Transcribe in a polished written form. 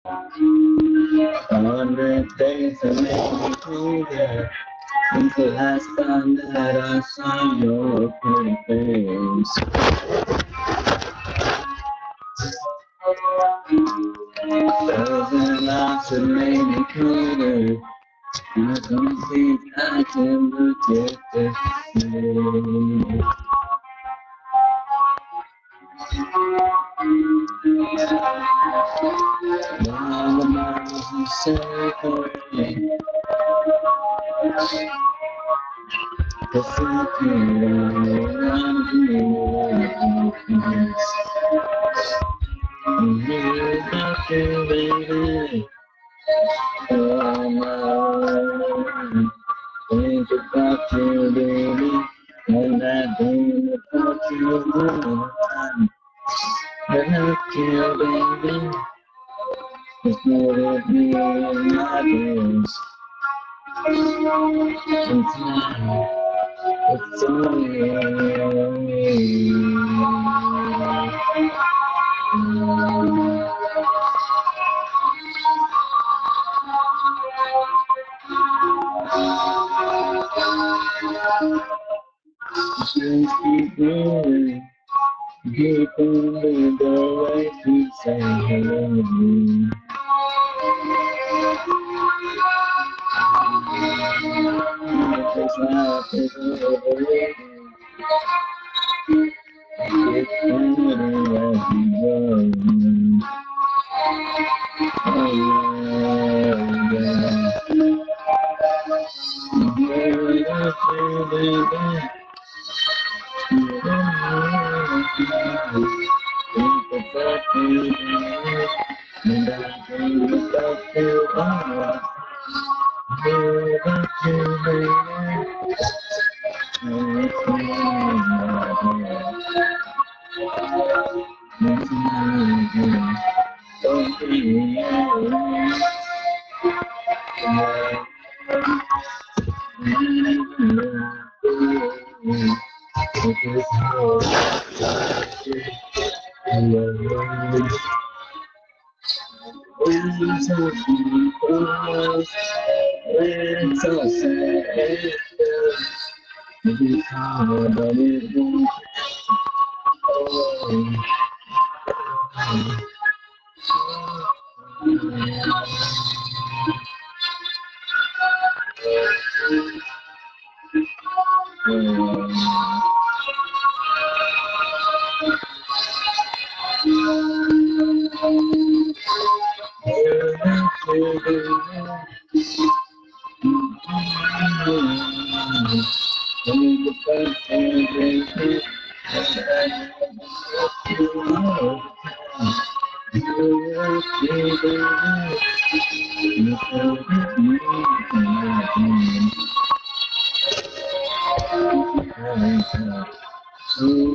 100 days to make me clear. Since the last time that I saw your pretty face. 1,000 hours to make me colder. I don't think I can look at the same. While the miles you separate, the second I'm dreaming about you, baby. Oh, my, think about you, baby. And I dream about you all the time. Without you, baby, it's more of me in my dreams. And tonight, it's only just keep going, keep on the way to say hello. Because life is over. It's better as you go. Oh, yeah. Think about you, and I think about you all. Think about you, baby. It's me. Don't be it's so sad. It's hard, but it won't. Oh,